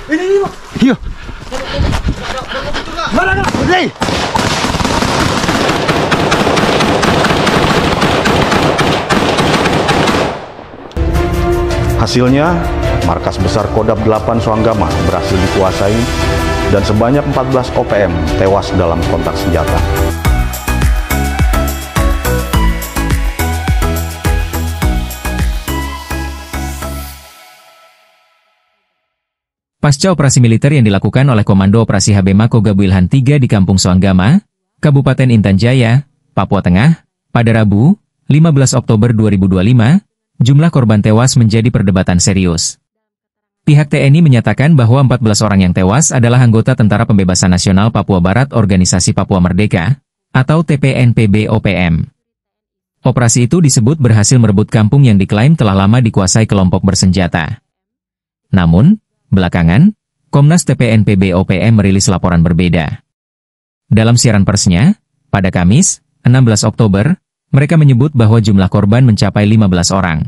Ini, Pak. Iya. Mana? Hei. Hasilnya, markas besar Kodam 8 Soanggama berhasil dikuasai dan sebanyak 14 OPM tewas dalam kontak senjata. Pasca operasi militer yang dilakukan oleh Komando Operasi HB Makobrimob Wilhan III di Kampung Soanggama, Kabupaten Intan Jaya, Papua Tengah, pada Rabu, 15 Oktober 2025, jumlah korban tewas menjadi perdebatan serius. Pihak TNI menyatakan bahwa 14 orang yang tewas adalah anggota Tentara Pembebasan Nasional Papua Barat Organisasi Papua Merdeka, atau TPNPB OPM. Operasi itu disebut berhasil merebut kampung yang diklaim telah lama dikuasai kelompok bersenjata. Namun, belakangan, Komnas TPNPB OPM merilis laporan berbeda. Dalam siaran persnya, pada Kamis, 16 Oktober, mereka menyebut bahwa jumlah korban mencapai 15 orang.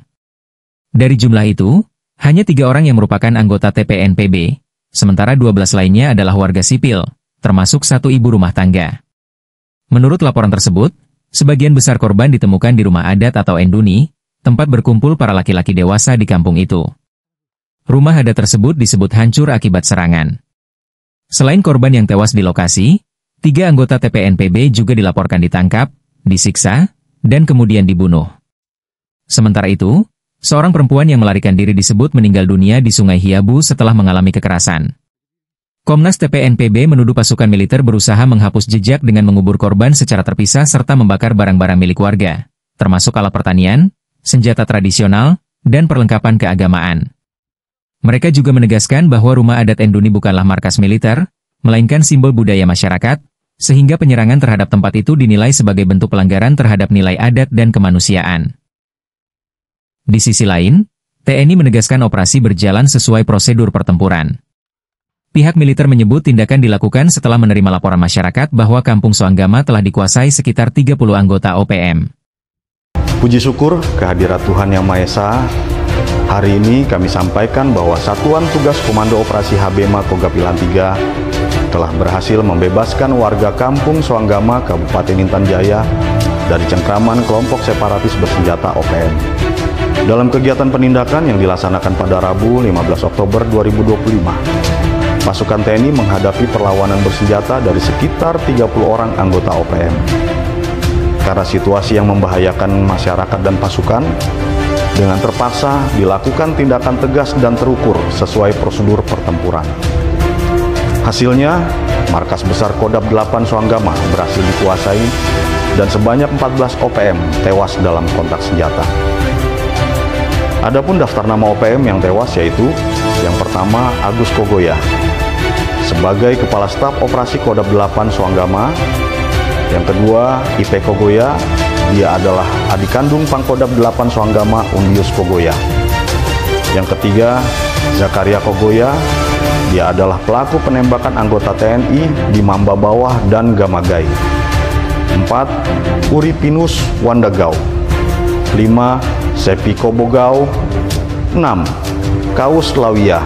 Dari jumlah itu, hanya 3 orang yang merupakan anggota TPNPB, sementara 12 lainnya adalah warga sipil, termasuk 1 ibu rumah tangga. Menurut laporan tersebut, sebagian besar korban ditemukan di rumah adat atau enduni, tempat berkumpul para laki-laki dewasa di kampung itu. Rumah adat tersebut disebut hancur akibat serangan. Selain korban yang tewas di lokasi, 3 anggota TPNPB juga dilaporkan ditangkap, disiksa, dan kemudian dibunuh. Sementara itu, seorang perempuan yang melarikan diri disebut meninggal dunia di Sungai Hiabu setelah mengalami kekerasan. Komnas TPNPB menuduh pasukan militer berusaha menghapus jejak dengan mengubur korban secara terpisah serta membakar barang-barang milik warga, termasuk alat pertanian, senjata tradisional, dan perlengkapan keagamaan. Mereka juga menegaskan bahwa rumah adat enduni bukanlah markas militer, melainkan simbol budaya masyarakat, sehingga penyerangan terhadap tempat itu dinilai sebagai bentuk pelanggaran terhadap nilai adat dan kemanusiaan. Di sisi lain, TNI menegaskan operasi berjalan sesuai prosedur pertempuran. Pihak militer menyebut tindakan dilakukan setelah menerima laporan masyarakat bahwa Kampung Soanggama telah dikuasai sekitar 30 anggota OPM. Puji syukur kehadirat Tuhan Yang Maha Esa. Hari ini kami sampaikan bahwa Satuan Tugas Komando Operasi HB Makobrimob Wilhan III telah berhasil membebaskan warga Kampung Soanggama, Kabupaten Intan Jaya dari cengkraman kelompok separatis bersenjata OPM. Dalam kegiatan penindakan yang dilaksanakan pada Rabu 15 Oktober 2025, pasukan TNI menghadapi perlawanan bersenjata dari sekitar 30 orang anggota OPM. Karena situasi yang membahayakan masyarakat dan pasukan, dengan terpaksa dilakukan tindakan tegas dan terukur sesuai prosedur pertempuran. Hasilnya, markas besar Kodam 8 Soanggama berhasil dikuasai dan sebanyak 14 OPM tewas dalam kontak senjata. Adapun daftar nama OPM yang tewas yaitu yang pertama Agus Kogoya sebagai Kepala Staf Operasi Kodam 8 Soanggama, yang kedua IP Kogoya, dia adalah adik kandung Pangkodam 8 Soanggama Undius Kogoya. Yang ketiga, Zakaria Kogoya, dia adalah pelaku penembakan anggota TNI di Mamba Bawah dan Gamagai. 4. Uripinus Wandagau. 5. Sepi Kobogau. 6. Kaus Lawiyah.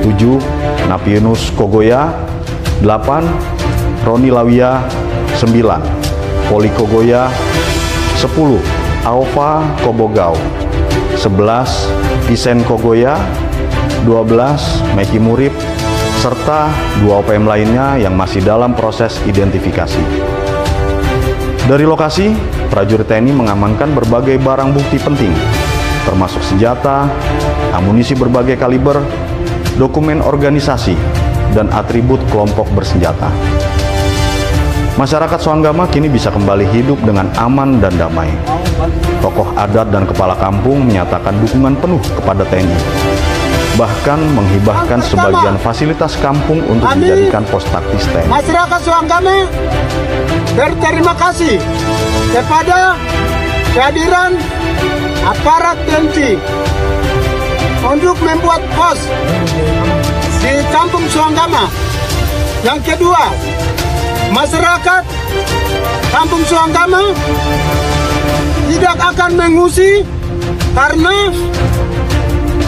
7. Napienus Kogoya. 8. Roni Lawiyah. 9. Poli Kogoya. 10. Alfa Kobogau. 11. Pisen Kogoya. 12. Meki Murib, serta 2 OPM lainnya yang masih dalam proses identifikasi. Dari lokasi, prajurit TNI mengamankan berbagai barang bukti penting, termasuk senjata, amunisi berbagai kaliber, dokumen organisasi, dan atribut kelompok bersenjata. Masyarakat Soanggama kini bisa kembali hidup dengan aman dan damai. Tokoh adat dan kepala kampung menyatakan dukungan penuh kepada TNI, bahkan menghibahkan sebagian fasilitas kampung untuk dijadikan pos taktis TNI. Masyarakat Soanggama berterima kasih kepada kehadiran aparat TNI untuk membuat pos di Kampung Soanggama. Yang kedua, masyarakat Kampung Suanggama tidak akan mengungsi karena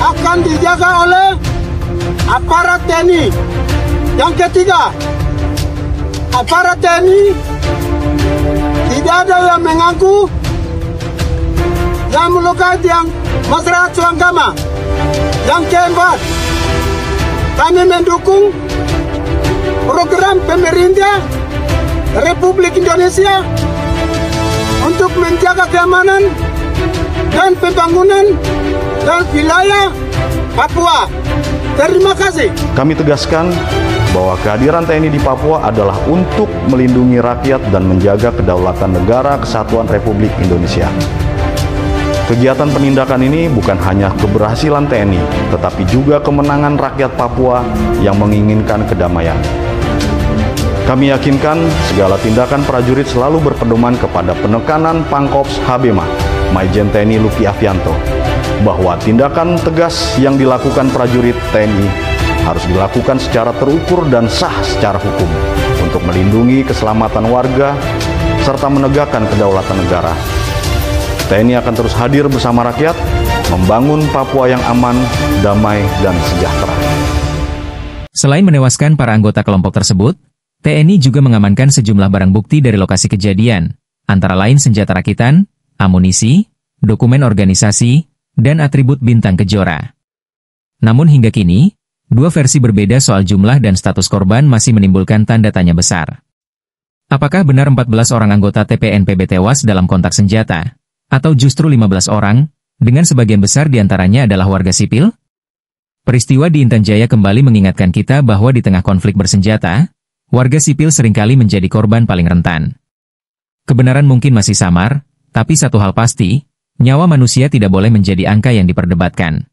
akan dijaga oleh aparat TNI. Yang ketiga, aparat TNI tidak ada yang mengaku yang melukai tiang masyarakat Suanggama. Yang keempat, kami mendukung program pemerintah Republik Indonesia untuk menjaga keamanan dan pembangunan dan wilayah Papua. Terima kasih. Kami tegaskan bahwa kehadiran TNI di Papua adalah untuk melindungi rakyat dan menjaga kedaulatan negara kesatuan Republik Indonesia. Kegiatan penindakan ini bukan hanya keberhasilan TNI, tetapi juga kemenangan rakyat Papua yang menginginkan kedamaian. Kami yakinkan segala tindakan prajurit selalu berpedoman kepada penekanan Pangkops Habema, Maijen TNI Luki Afianto, bahwa tindakan tegas yang dilakukan prajurit TNI harus dilakukan secara terukur dan sah secara hukum untuk melindungi keselamatan warga serta menegakkan kedaulatan negara. TNI akan terus hadir bersama rakyat, membangun Papua yang aman, damai, dan sejahtera. Selain menewaskan para anggota kelompok tersebut, TNI juga mengamankan sejumlah barang bukti dari lokasi kejadian, antara lain senjata rakitan, amunisi, dokumen organisasi, dan atribut bintang kejora. Namun hingga kini, dua versi berbeda soal jumlah dan status korban masih menimbulkan tanda tanya besar. Apakah benar 14 orang anggota TPNPB tewas dalam kontak senjata? Atau justru 15 orang, dengan sebagian besar diantaranya adalah warga sipil? Peristiwa di Intan Jaya kembali mengingatkan kita bahwa di tengah konflik bersenjata, warga sipil seringkali menjadi korban paling rentan. Kebenaran mungkin masih samar, tapi satu hal pasti, nyawa manusia tidak boleh menjadi angka yang diperdebatkan.